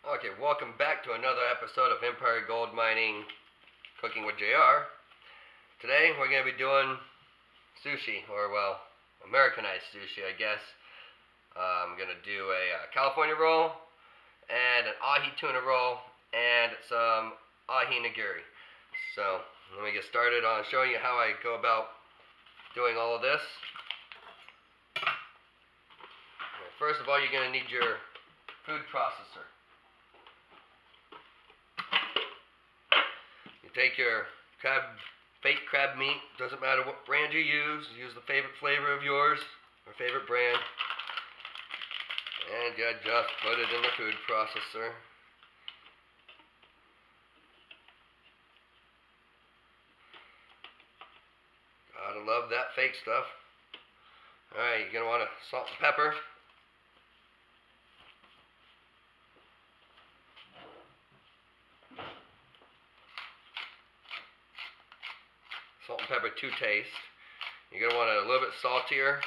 Okay, welcome back to another episode of Empire Gold Mining Cooking with JR. Today we're going to be doing sushi, or well, Americanized sushi, I guess. I'm going to do a California roll, and an Ahi Tuna roll, and some Ahi Nigiri. So, let me get started on showing you how I go about doing all of this. First of all, you're going to need your food processor. Take your fake crab meat, doesn't matter what brand you use the favorite flavor of yours, or favorite brand, and you just put it in the food processor. Gotta love that fake stuff. Alright, you're gonna want to salt and pepper. Salt and pepper to taste. You're going to want it a little bit saltier.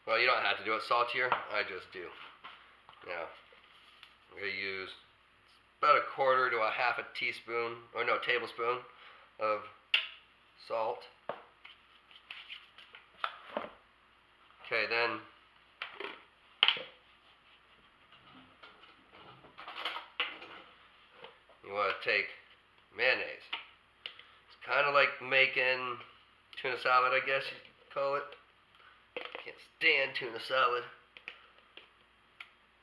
Well, you don't have to do it saltier. I just do. Now, I'm going to use about a quarter to a half a teaspoon, or no, tablespoon of salt. Okay, then you want to take mayonnaise. Kind of like making tuna salad, I guess you'd call it. Can't stand tuna salad.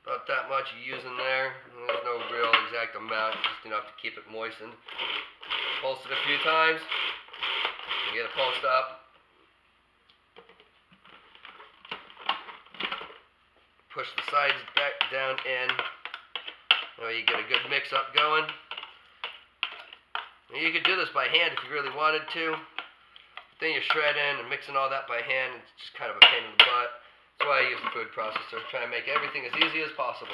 About that much you use in there. There's no real exact amount, just enough to keep it moistened. Pulse it a few times. You get it pulsed up. Push the sides back down in. Now you get a good mix up going. You could do this by hand if you really wanted to. But then you're shredding and mixing all that by hand. It's just kind of a pain in the butt. That's why I use the food processor. Try and make everything as easy as possible.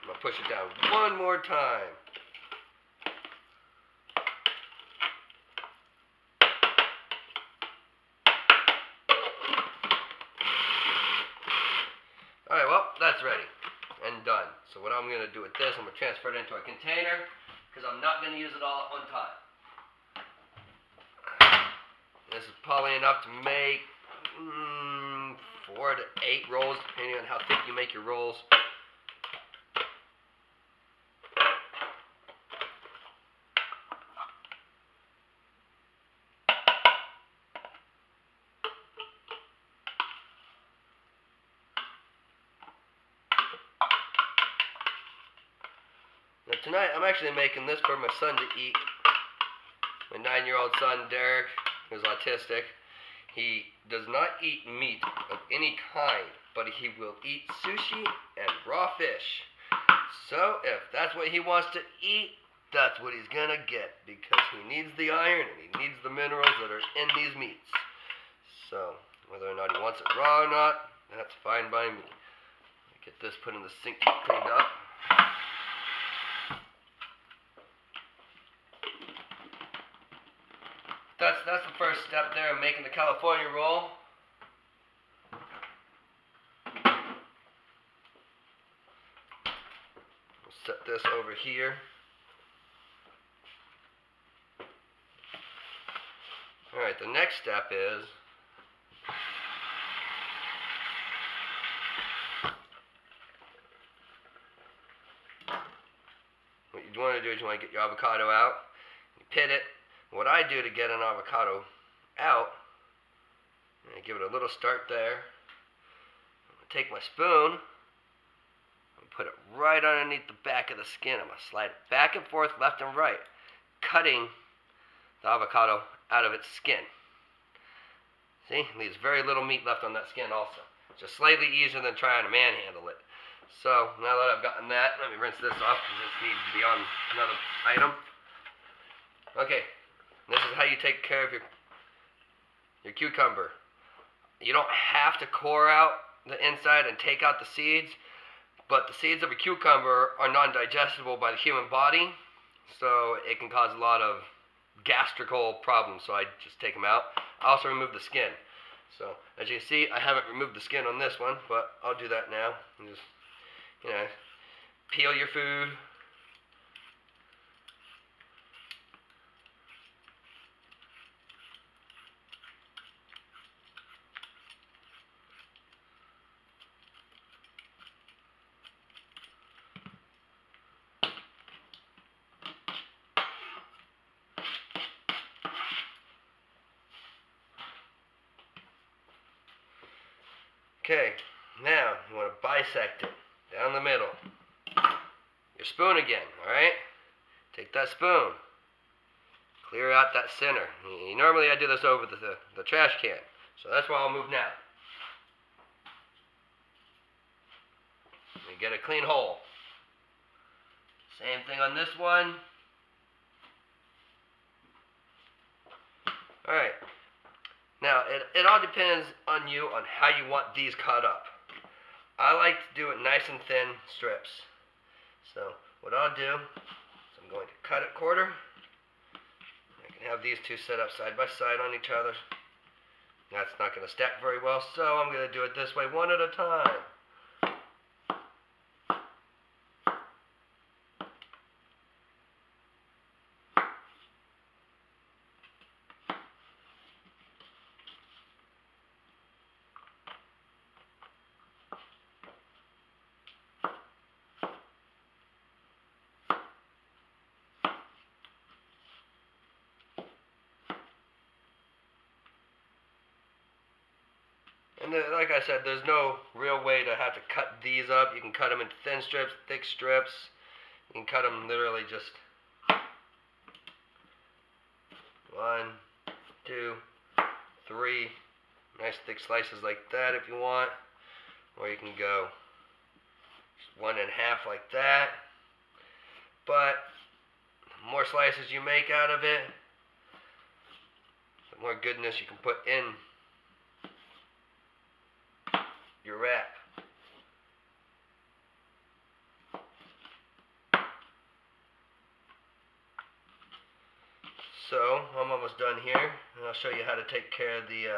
I'm going to push it down one more time. Alright, well, that's ready. And done. So what I'm going to do with this, I'm going to transfer it into a container because I'm not going to use it all at one time. This is probably enough to make 4 to 8 rolls, depending on how thick you make your rolls. Now tonight, I'm actually making this for my son to eat. My 9-year-old son, Derek, who's autistic. He does not eat meat of any kind, but he will eat sushi and raw fish. So, if that's what he wants to eat, that's what he's gonna get, because he needs the iron and he needs the minerals that are in these meats. So, whether or not he wants it raw or not, that's fine by me. Get this put in the sink to be cleaned up. That's the first step there of making the California roll. We'll set this over here. Alright, the next step is what you want to do is you want to get your avocado out, you pit it. What I do to get an avocado out, I give it a little start there. I'm going to take my spoon and put it right underneath the back of the skin. I'm going to slide it back and forth, left and right, cutting the avocado out of its skin. See, it leaves very little meat left on that skin also. It's just slightly easier than trying to manhandle it. So, now that I've gotten that, let me rinse this off because this needs to be on another item. Okay. This is how you take care of your cucumber. You don't have to core out the inside and take out the seeds, but the seeds of a cucumber are non-digestible by the human body, so it can cause a lot of gastrical problems, so I just take them out. I also remove the skin. So, as you can see, I haven't removed the skin on this one, but I'll do that now. And just, you know, peel your food. Okay, now you want to bisect it down the middle. Your spoon again, alright? Take that spoon. Clear out that center. Normally I do this over the trash can, so that's why I'll move now. And get a clean hole. Same thing on this one. Alright. Now, it all depends on you on how you want these cut up. I like to do it nice and thin strips. So, what I'll do is I'm going to cut it quarter. I can have these two set up side by side on each other. That's not going to stack very well, so I'm going to do it this way one at a time. And like I said, there's no real way to have to cut these up. You can cut them into thin strips, thick strips. You can cut them literally just 1, 2, 3. Nice thick slices like that if you want. Or you can go 1 1/2 like that. But the more slices you make out of it, the more goodness you can put in your wrap. So, I'm almost done here, and I'll show you how to take care of the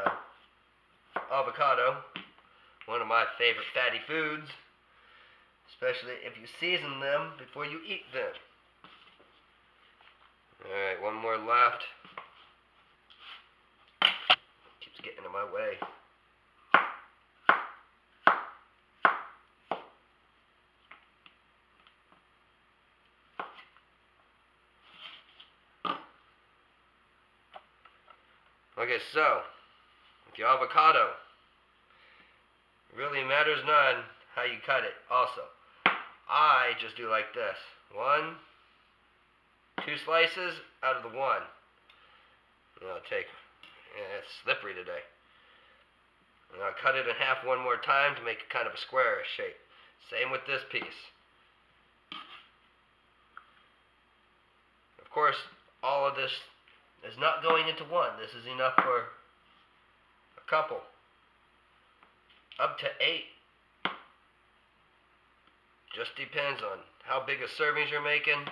avocado, one of my favorite fatty foods, especially if you season them before you eat them. Alright, one more left. Keeps getting in my way. Okay, so, with your avocado, it really matters none how you cut it. Also, I just do like this. 1, 2 slices out of the one. And I'll take, it's slippery today. And I'll cut it in half one more time to make it kind of a squarish shape. Same with this piece. Of course, all of this is not going into one. This is enough for a couple. Up to 8. Just depends on how big of servings you're making.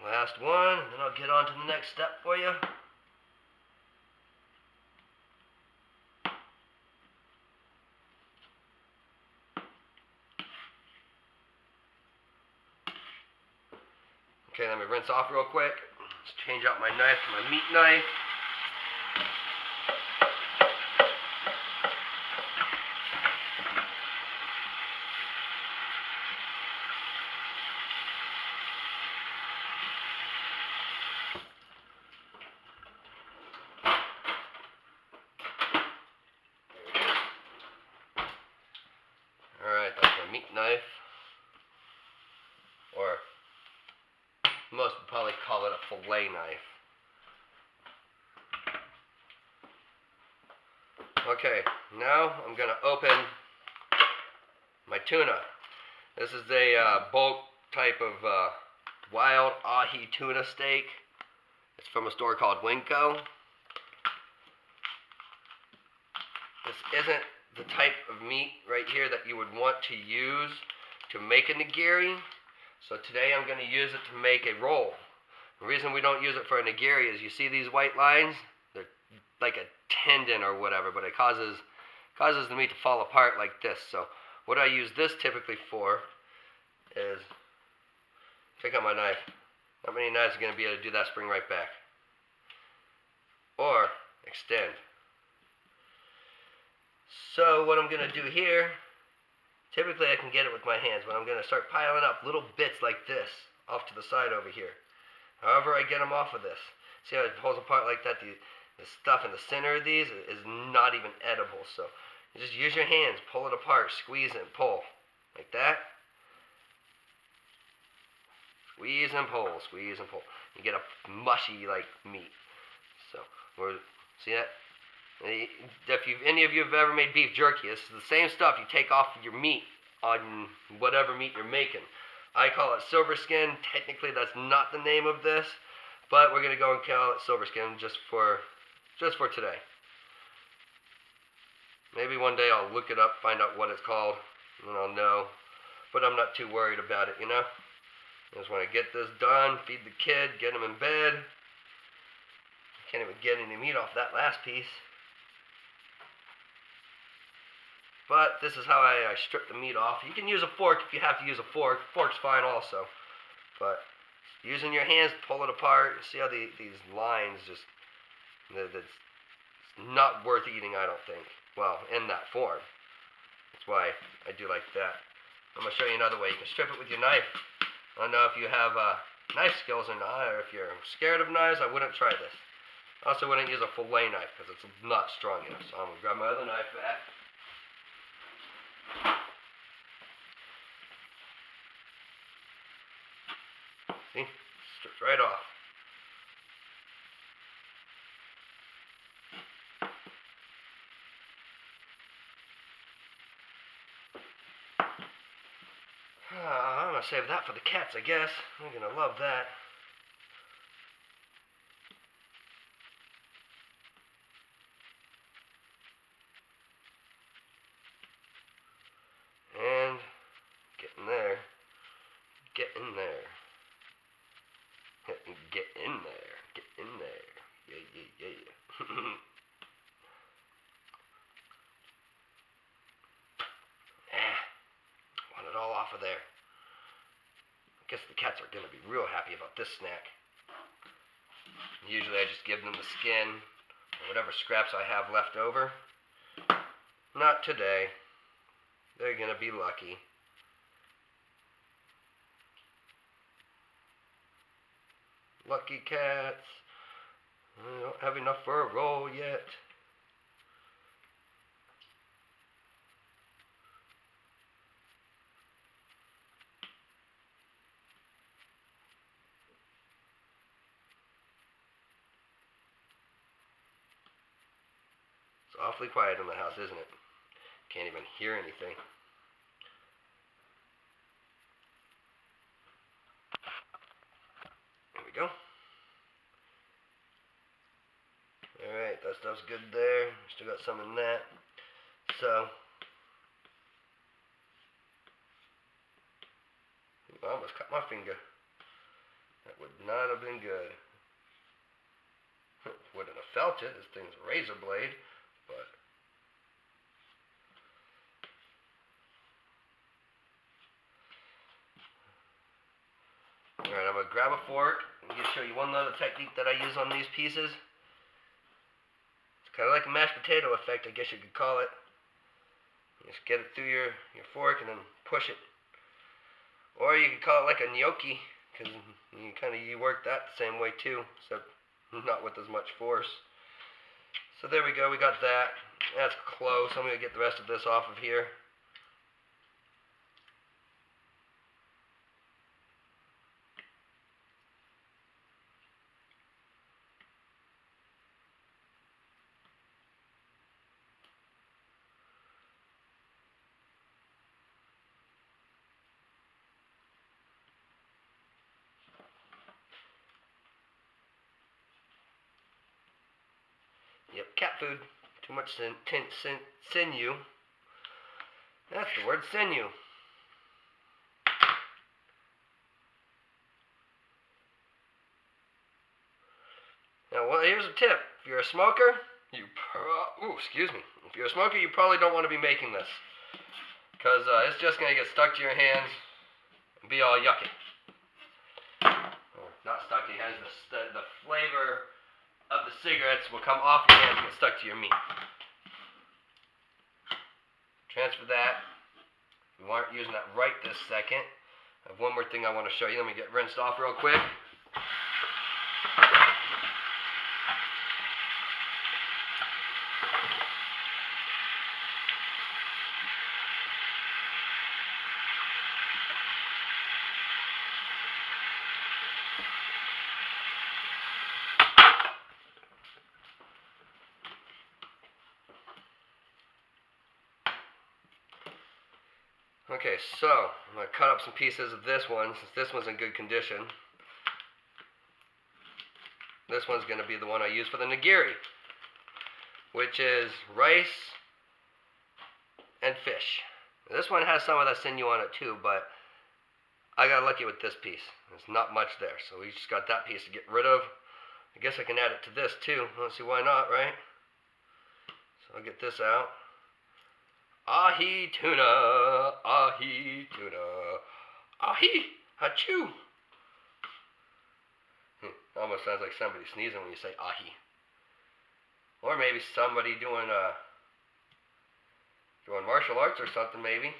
Last one, and then I'll get on to the next step for you. Okay, let me rinse off real quick. Let's change out my knife to my meat knife. Alright, that's my meat knife. Or most would probably call it a fillet knife. Okay, now I'm going to open my tuna. This is a bulk type of wild Ahi Tuna steak. It's from a store called Winco. this isn't the type of meat right here that you would want to use to make a nigiri. So today I'm going to use it to make a roll. The reason we don't use it for a nigiri is you see these white lines? They're like a tendon or whatever, but it causes the meat to fall apart like this. So what I use this typically for is, check out my knife. Not many knives are going to be able to do that, spring right back. Or extend. So what I'm going to do here, typically I can get it with my hands, but I'm going to start piling up little bits like this off to the side over here. However I get them off of this. See how it pulls apart like that? The stuff in the center of these is not even edible. So you just use your hands, pull it apart, squeeze it and pull. Like that. Squeeze and pull, squeeze and pull. You get a mushy like meat. So, see that? If any of you have ever made beef jerky, this is the same stuff you take off your meat on whatever meat you're making. I call it silver skin. Technically, that's not the name of this, but we're gonna go and call it silver skin just for today. Maybe one day I'll look it up, find out what it's called, and I'll know. But I'm not too worried about it, you know. I just want to get this done, feed the kid, get him in bed. Can't even get any meat off that last piece. But this is how I strip the meat off. You can use a fork if you have to use a fork. Fork's fine also. But using your hands, pull it apart. See how these lines just, it's not worth eating, I don't think. Well, in that form. That's why I do like that. I'm going to show you another way. You can strip it with your knife. I don't know if you have knife skills or not, or if you're scared of knives, I wouldn't try this. I also wouldn't use a fillet knife because it's not strong enough. So I'm going to grab my other knife back. See? Strips right off. I'm going to save that for the cats, I guess. They're going to love that. And get in there. Get in there. Get in there. Get in there. Yeah, yeah, yeah, yeah. Want it all off of there. I guess the cats are going to be real happy about this snack. Usually I just give them the skin or whatever scraps I have left over. Not today. They're going to be lucky. Lucky cats. I don't have enough for a roll yet. It's awfully quiet in the house, isn't it? Can't even hear anything. There we go. Alright, that stuff's good there. Still got some in that. So, I almost cut my finger. That would not have been good. Wouldn't have felt it. This thing's a razor blade, but alright, I'm going to grab a fork and just show you one other technique that I use on these pieces. It's kind of like a mashed potato effect, I guess you could call it. You just get it through your fork and then push it. Or you could call it like a gnocchi, because you work that the same way too, except not with as much force. So there we go, we got that. That's close. I'm going to get the rest of this off of here. Yep, cat food. Too much sinew. That's the word, sinew. Now, well, here's a tip. If you're a smoker, excuse me. If you're a smoker, you probably don't want to be making this, because it's just going to get stuck to your hands and be all yucky. Or not stuck to your hands, the flavor of the cigarettes will come off your hands and get stuck to your meat. Transfer that. We aren't using that right this second. I have one more thing I want to show you. Let me get rinsed off real quick. Okay, so I'm going to cut up some pieces of this one, since this one's in good condition. This one's going to be the one I use for the nigiri, which is rice and fish. This one has some of that sinew on it too, but I got lucky with this piece. There's not much there, so we just got that piece to get rid of. I guess I can add it to this too. Let's see, why not, right? So I'll get this out. Ahi Tuna, Ahi Tuna, Ahi, achoo. Almost sounds like somebody sneezing when you say ahi. Or maybe somebody doing martial arts or something, maybe.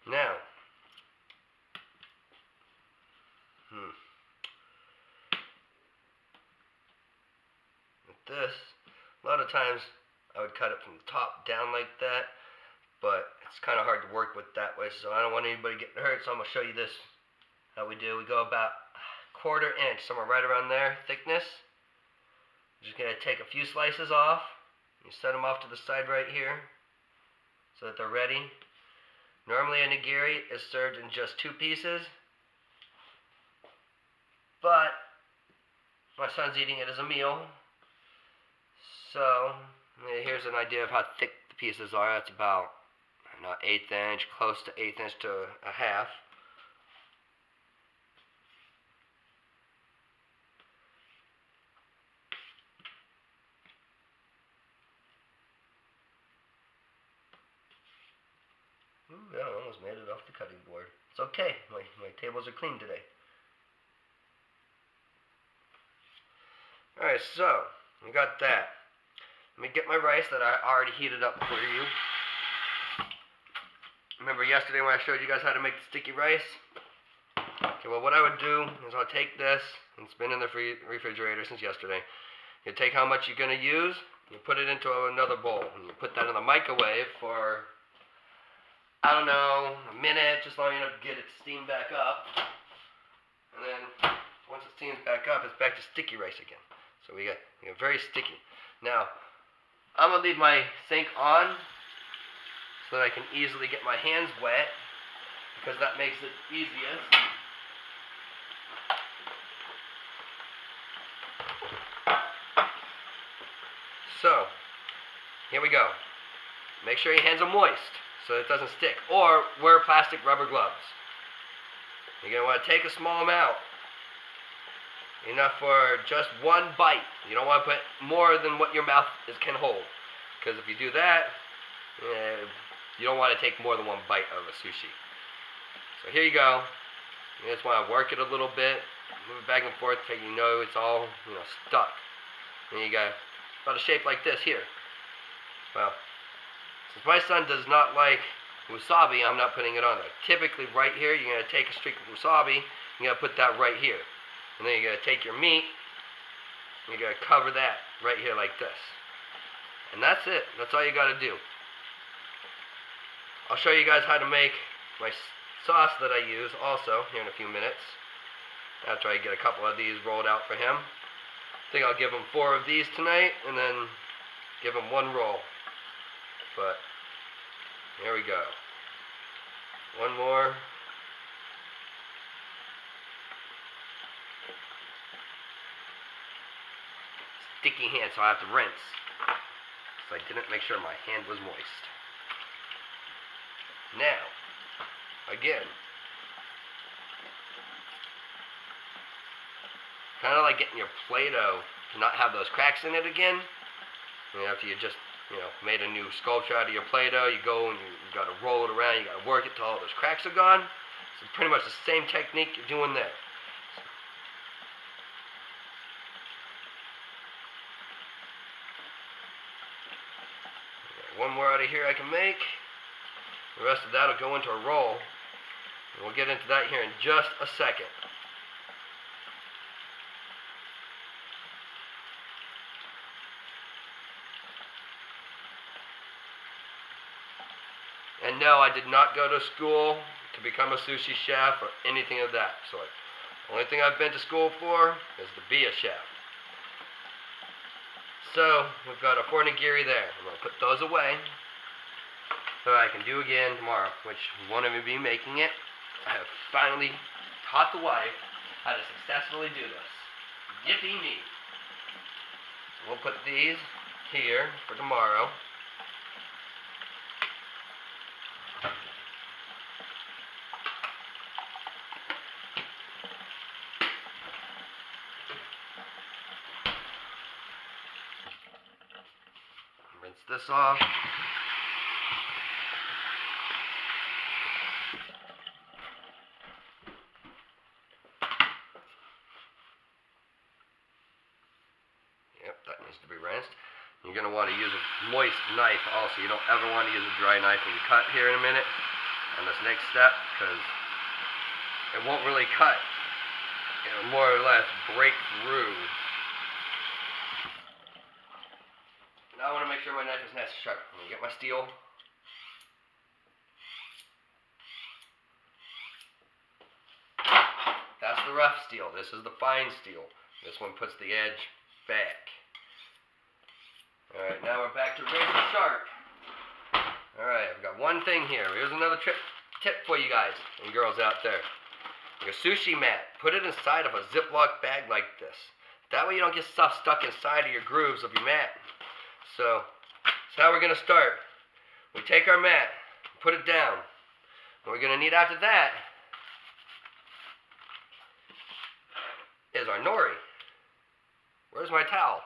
Now, with this, a lot of times I would cut it from the top down like that, but it's kind of hard to work with that way, so I don't want anybody getting hurt, so I'm going to show you this, how we do. We go about a 1/4 inch, somewhere right around there, thickness. I'm just going to take a few slices off. You set them off to the side right here, so that they're ready. Normally a nigiri is served in just 2 pieces, but my son's eating it as a meal. So here's an idea of how thick the pieces are. That's about 1/8 inch, close to 1/8 inch to a half. Yeah, I almost made it off the cutting board. It's okay. My tables are clean today. Alright, so we got that. Let me get my rice that I already heated up for you. Remember yesterday when I showed you guys how to make the sticky rice? Okay, well what I would do is I'll take this, and it's been in the refrigerator since yesterday. You take how much you're going to use, you put it into another bowl, and you put that in the microwave for, I don't know, a minute, just long enough to get it steamed back up. And then once it steams back up, it's back to sticky rice again. So we got very sticky. Now, I'm going to leave my sink on so that I can easily get my hands wet, because that makes it easiest. So, here we go. Make sure your hands are moist so it doesn't stick. Or wear plastic rubber gloves. You're going to want to take a small amount. Enough for just 1 bite. You don't want to put more than what your mouth can hold. Because if you do that, you don't want to take more than 1 bite of a sushi. So here you go. You just want to work it a little bit. Move it back and forth until you know it's all stuck. Then you got about a shape like this here. Well, since my son does not like wasabi, I'm not putting it on there. Typically right here, you're going to take a streak of wasabi, you're going to put that right here. And then you're going to take your meat, and you're going to cover that right here like this. And that's it. That's all you got to do. I'll show you guys how to make my sauce that I use also here in a few minutes. after I get a couple of these rolled out for him. I think I'll give him 4 of these tonight and then give him 1 roll. But here we go. 1 more. Sticky hand, so I have to rinse. So I didn't make sure my hand was moist. Now, again, kind of like getting your Play-Doh to not have those cracks in it again. After you just, made a new sculpture out of your Play-Doh, you go and you got to roll it around, you got to work it till all those cracks are gone. So pretty much the same technique you're doing there. One more out of here I can make. The rest of that will go into a roll. And we'll get into that here in just a second. And no, I did not go to school to become a sushi chef or anything of that sort. The only thing I've been to school for is to be a chef. So, we've got our 4 nigiri there. I'm going to put those away so I can do again tomorrow, which won't even be making it. I have finally taught the wife how to successfully do this. Yippee me. So we'll put these here for tomorrow. Rinse this off. Yep, that needs to be rinsed. You're going to want to use a moist knife also. You don't ever want to use a dry knife when you cut here in a minute on this next step, because it won't really cut. It'll more or less break through. Now I want to make sure my knife is nice and sharp. I'm going to get my steel. That's the rough steel. This is the fine steel. This one puts the edge back. Alright, now we're back to razor sharp. Alright, I've got one thing here. Here's another tip for you guys and girls out there. Your sushi mat, put it inside of a Ziploc bag like this. That way you don't get stuff stuck inside of your grooves of your mat. So, that's how we're going to start. We take our mat, put it down. What we're going to need after that is our nori. Where's my towel?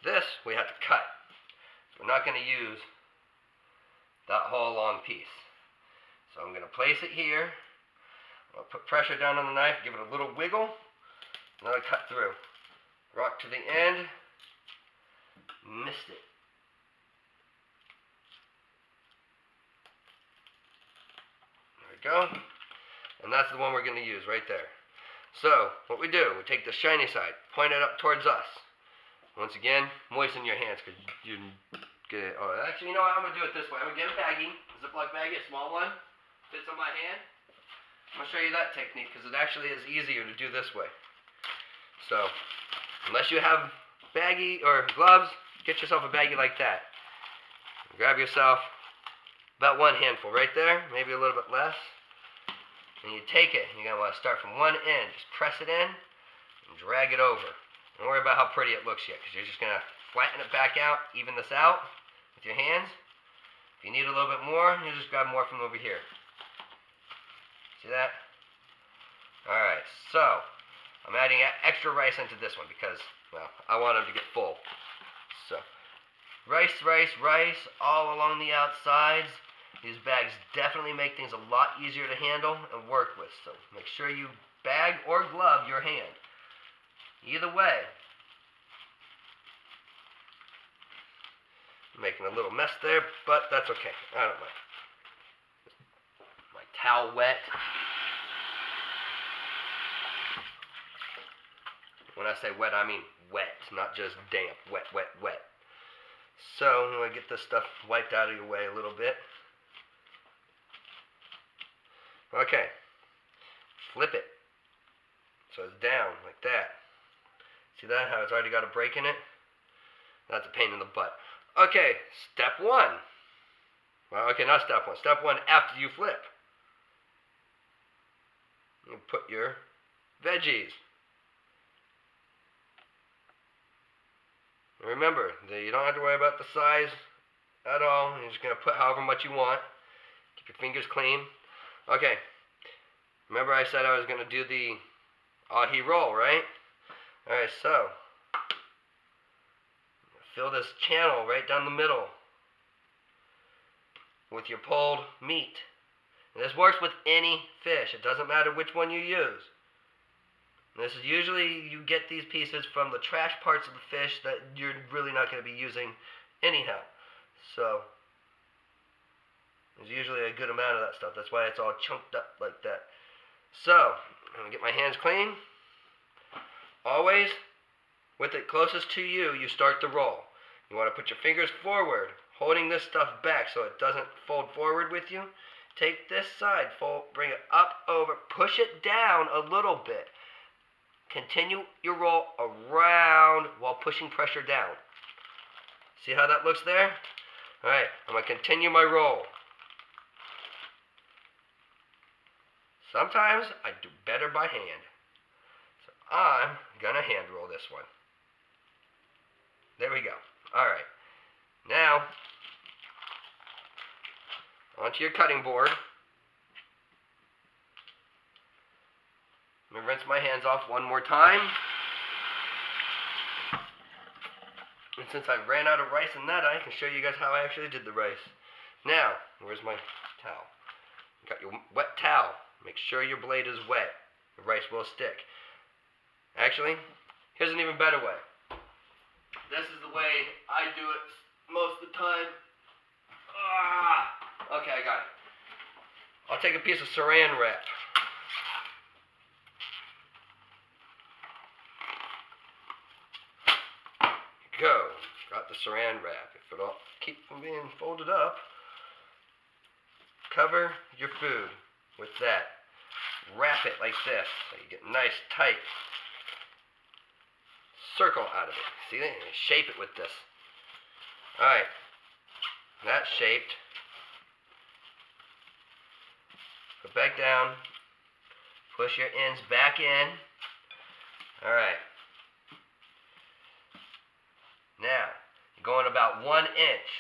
This we have to cut. We're not going to use that whole long piece. So I'm going to place it here. I'll put pressure down on the knife, give it a little wiggle. Now I cut through. Rock to the end. Missed it. There we go. And that's the one we're going to use right there. So, what we do, we take the shiny side, point it up towards us. Once again, moisten your hands, because you get it. Oh, actually, you know what? I'm going to do it this way. I'm going to get a baggie, a Ziploc baggie, a small one. Fits on my hand. I'm going to show you that technique, because it actually is easier to do this way. So, unless you have baggie or gloves, get yourself a baggie like that. Grab yourself about 1 handful right there, maybe a little bit less. And you take it, and you're going to want to start from one end. Just press it in and drag it over. Don't worry about how pretty it looks yet, because you're just going to flatten it back out, even this out with your hands. If you need a little bit more, you just grab more from over here. See that? Alright, so I'm adding extra rice into this one because, well, I want them to get full. So, rice, rice, rice all along the outsides. These bags definitely make things a lot easier to handle and work with. So, make sure you bag or glove your hand. Either way. I'm making a little mess there, but that's okay. I don't mind. My towel wet. When I say wet, I mean wet, not just damp. Wet, wet, wet. So, I'm going to get this stuff wiped out of your way a little bit. Okay. Flip it. So it's down like that. See that? How it's already got a break in it? That's a pain in the butt. Okay, step one. Well, okay, not step one. Step one after you flip. You put your veggies. Remember, you don't have to worry about the size at all. You're just going to put however much you want. Keep your fingers clean. Okay. Remember I said I was going to do the ahi roll, right? Alright, so fill this channel right down the middle with your pulled meat. And this works with any fish. It doesn't matter which one you use. And this is usually, you get these pieces from the trash parts of the fish that you're really not going to be using anyhow. So there's usually a good amount of that stuff. That's why it's all chunked up like that. So I'm going to get my hands clean. Always, with it closest to you, you start the roll. You want to put your fingers forward, holding this stuff back so it doesn't fold forward with you. Take this side, bring it up, over, push it down a little bit. Continue your roll around while pushing pressure down. See how that looks there? Alright, I'm going to continue my roll. Sometimes I do better by hand. So I'm going to hand roll this one. There we go. Alright. Now, onto your cutting board. I'm going to rinse my hands off one more time. And since I ran out of rice in that, I can show you guys how I actually did the rice. Now, where's my towel? You got your wet towel. Make sure your blade is wet. The rice will stick. Actually, here's an even better way. This is the way I do it most of the time. Okay, I got it. I'll take a piece of saran wrap. Go. Got the saran wrap. If it'll keep from being folded up, cover your food with that. Wrap it like this so you get nice tight circle out of it. See that? And shape it with this. Alright. That's shaped. Put back down. Push your ends back in. Alright. Now, you're going about 1 inch.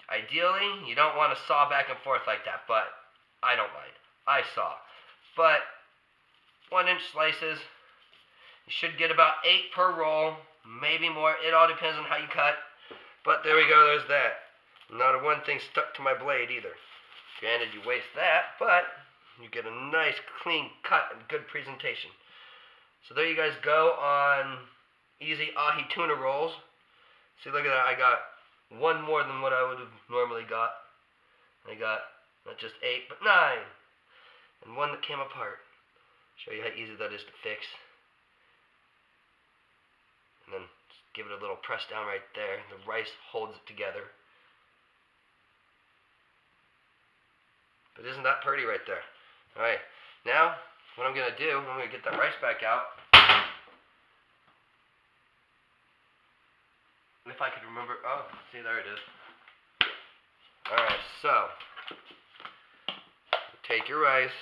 Ideally, you don't want to saw back and forth like that, but I don't mind. I saw. But 1 inch slices, you should get about 8 per roll, maybe more. It all depends on how you cut. But there we go, there's that. Not a one thing stuck to my blade either. Granted, you waste that, but you get a nice clean cut and good presentation. So there you guys go on easy ahi tuna rolls. See, look at that. I got one more than what I would have normally got. I got not just 8, but 9. And one that came apart. Show you how easy that is to fix. And then just give it a little press down right there. The rice holds it together. But isn't that pretty right there? Alright, now what I'm going to do, I'm going to get that rice back out. If I could remember, oh, see, there it is. Alright, so, take your rice.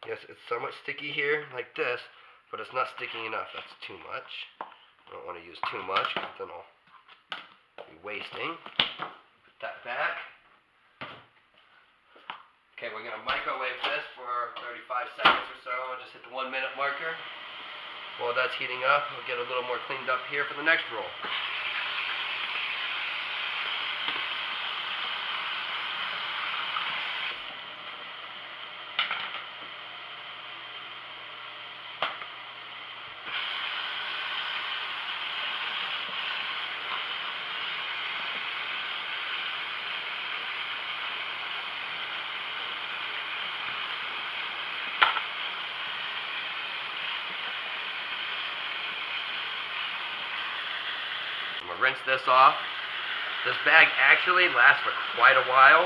Yes, it's somewhat sticky here, like this, but it's not sticky enough. That's too much. I don't want to use too much, because then I'll be wasting. Put that back. Okay, we're going to microwave this for 35 seconds or so. I'll just hit the 1 minute marker. While that's heating up, we'll get a little more cleaned up here for the next roll. I'm going to rinse this off. This bag actually lasts for quite a while.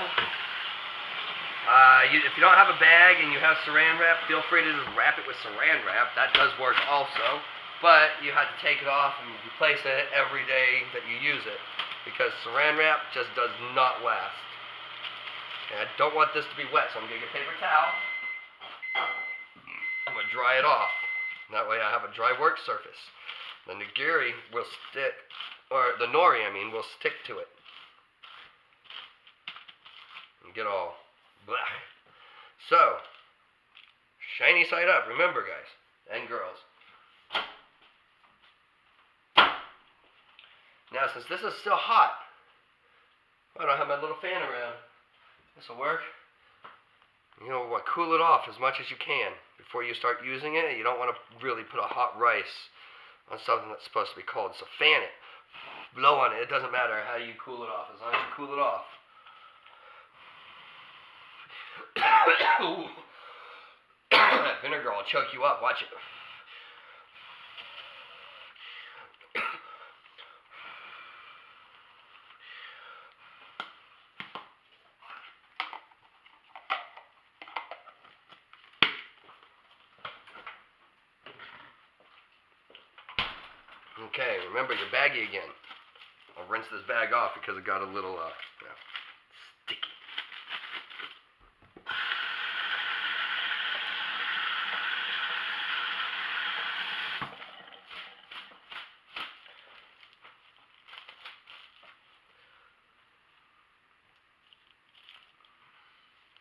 If you don't have a bag and you have saran wrap, feel free to just wrap it with saran wrap. That does work also. But you have to take it off and replace it every day that you use it, because saran wrap just does not last. And I don't want this to be wet, so I'm going to get a paper towel. I'm going to dry it off. That way I have a dry work surface. The nigiri will stick, or the nori, I mean, will stick to it. And get all blah. So, shiny side up. Remember, guys and girls. Now, since this is still hot, I don't have my little fan around. This will work. You know what? Cool it off as much as you can before you start using it. You don't want to really put a hot rice on something that's supposed to be cold. So fan it. Blow on it. It doesn't matter how you cool it off, as long as you cool it off. That vinegar will choke you up. Watch it. Okay, remember your baggie again. I'll rinse this bag off because it got a little sticky.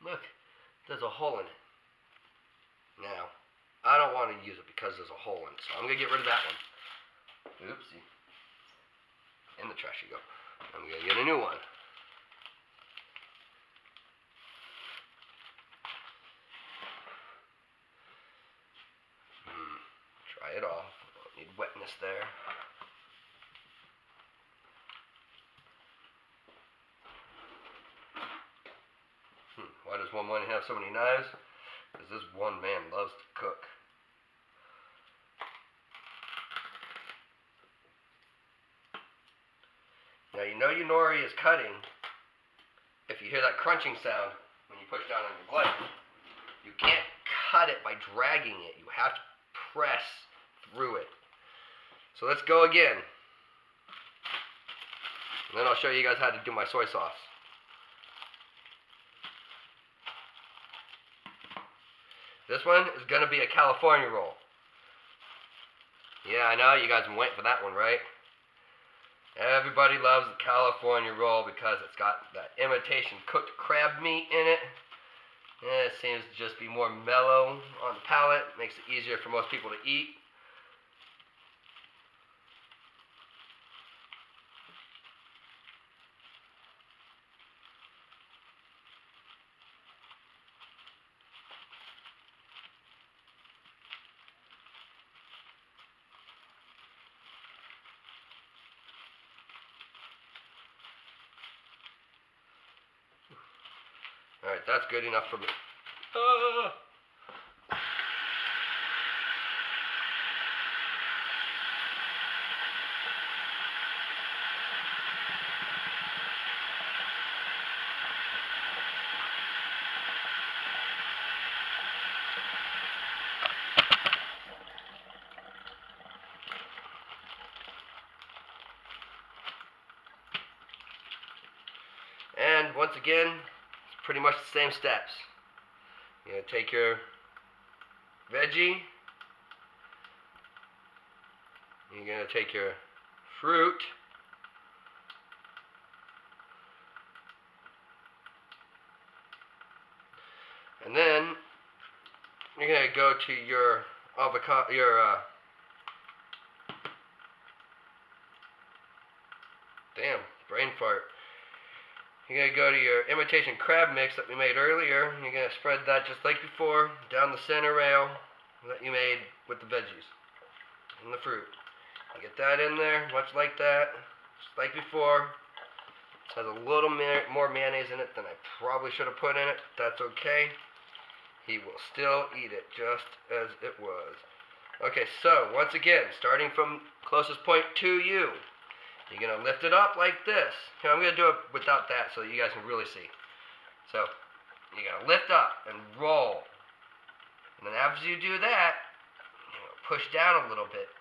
Look, there's a hole in it. Now, I don't want to use it because there's a hole in it, so I'm going to get rid of that one. Oopsie. In the trash you go. I'm going to get a new one. Try it off. Don't need wetness there. Why does one man have so many knives? Because this one man loves to cook. Now you know your nori is cutting if you hear that crunching sound when you push down on your blade. You can't cut it by dragging it. You have to press through it. So let's go again. And then I'll show you guys how to do my soy sauce. This one is going to be a California roll. Yeah, I know, you guys have been waiting for that one, right? Everybody loves the California roll because it's got that imitation cooked crab meat in it. And it seems to just be more mellow on the palate. Makes it easier for most people to eat. Alright, that's good enough for me. And once again, it's pretty much the same steps. You're going to take your veggie. You're going to take your fruit. And then you're going to go to your avocado, damn, brain fart. You're going to go to your imitation crab mix that we made earlier. You're going to spread that just like before down the center rail that you made with the veggies and the fruit. You get that in there, much like that, just like before. It has a little more mayonnaise in it than I probably should have put in it. That's okay. He will still eat it just as it was. Okay, so once again, starting from closest point to you, You're going to lift it up like this. Here, I'm going to do it without that so that you guys can really see. So, you're going to lift up and roll. And then after you do that, push down a little bit.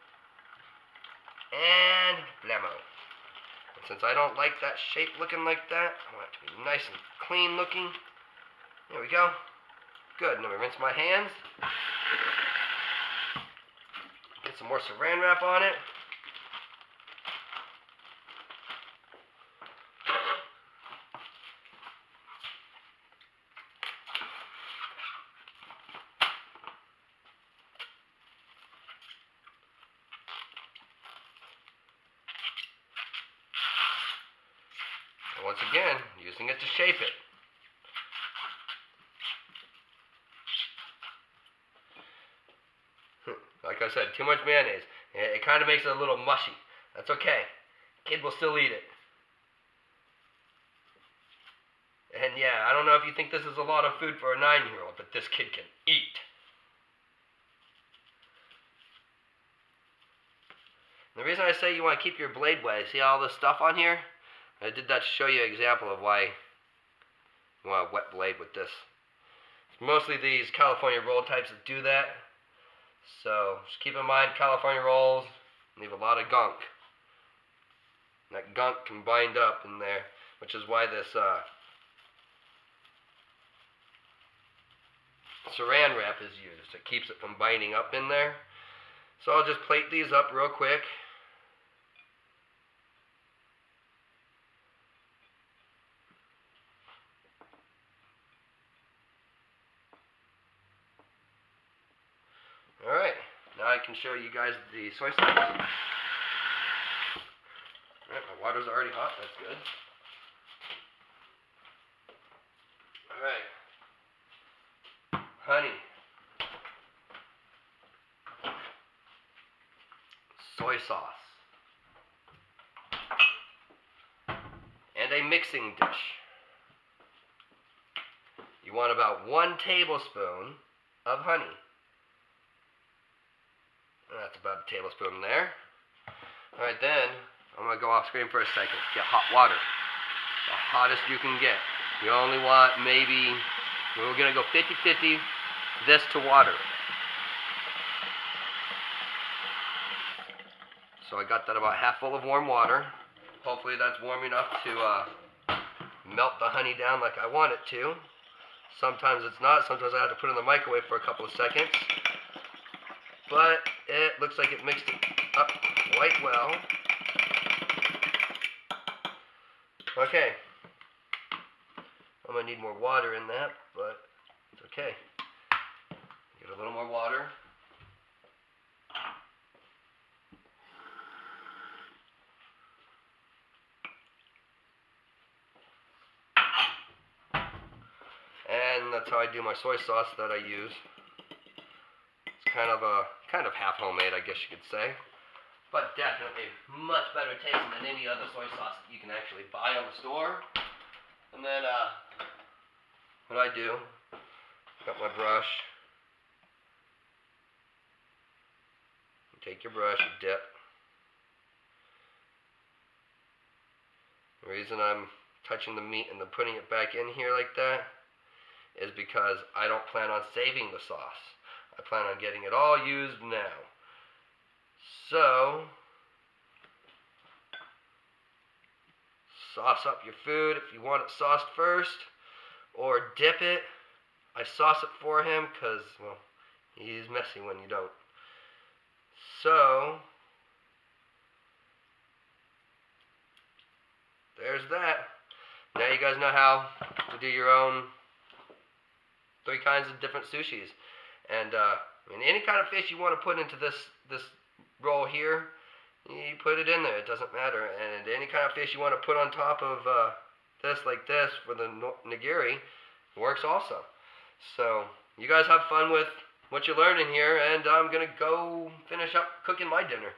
And blammo. And since I don't like that shape looking like that, I want it to be nice and clean looking. There we go. Good. Now we rinse my hands. Get some more saran wrap on it. And once again, using it to shape it. Like I said, too much mayonnaise. It kind of makes it a little mushy. That's okay. Kid will still eat it. And yeah, I don't know if you think this is a lot of food for a 9-year-old, but this kid can eat. The reason I say you want to keep your blade wet, see all this stuff on here? I did that to show you an example of why you want a wet blade with this. It's mostly these California roll types that do that. So just keep in mind, California rolls leave a lot of gunk. And that gunk can bind up in there, which is why this saran wrap is used. It keeps it from binding up in there. So I'll just plate these up real quick. Alright, now I can show you guys the soy sauce. Alright, my water's already hot, that's good. Alright, honey, soy sauce, and a mixing dish. You want about 1 tablespoon of honey. That's about a tablespoon there. Alright, then I'm going to go off screen for a second. Get hot water. The hottest you can get. You only want maybe, we're going to go 50-50 this to water. So I got that about half full of warm water. Hopefully that's warm enough to melt the honey down like I want it to. Sometimes it's not. Sometimes I have to put it in the microwave for a couple of seconds. But it looks like it mixed it up quite well. Okay. I'm going to need more water in that, but it's okay. Get a little more water. And that's how I do my soy sauce that I use. It's kind of half homemade, I guess you could say. But definitely much better tasting than any other soy sauce that you can actually buy on the store. And then what I do, got my brush. You take your brush, you dip. The reason I'm touching the meat and then putting it back in here like that is because I don't plan on saving the sauce. I plan on getting it all used now. So, sauce up your food if you want it sauced first, or dip it. I sauce it for him because, well, he's messy when you don't. So, there's that. Now you guys know how to do your own 3 kinds of different sushis. And I mean, any kind of fish you want to put into this roll here, you put it in there. It doesn't matter. And any kind of fish you want to put on top of this, like this, for the nigiri, works also. So you guys have fun with what you're learning here, and I'm gonna go finish up cooking my dinner.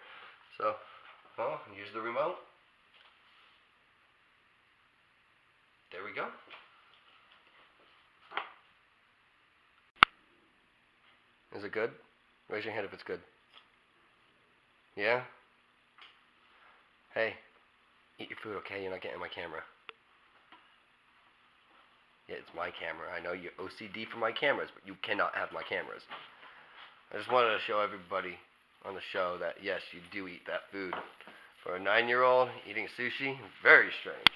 So, well, use the remote. There we go. Is it good? Raise your hand if it's good. Yeah? Hey, your food, okay? You're not getting my camera. Yeah, it's my camera. I know you're OCD for my cameras, but you cannot have my cameras. I just wanted to show everybody on the show that, yes, you do eat that food. For a 9-year-old eating sushi, very strange.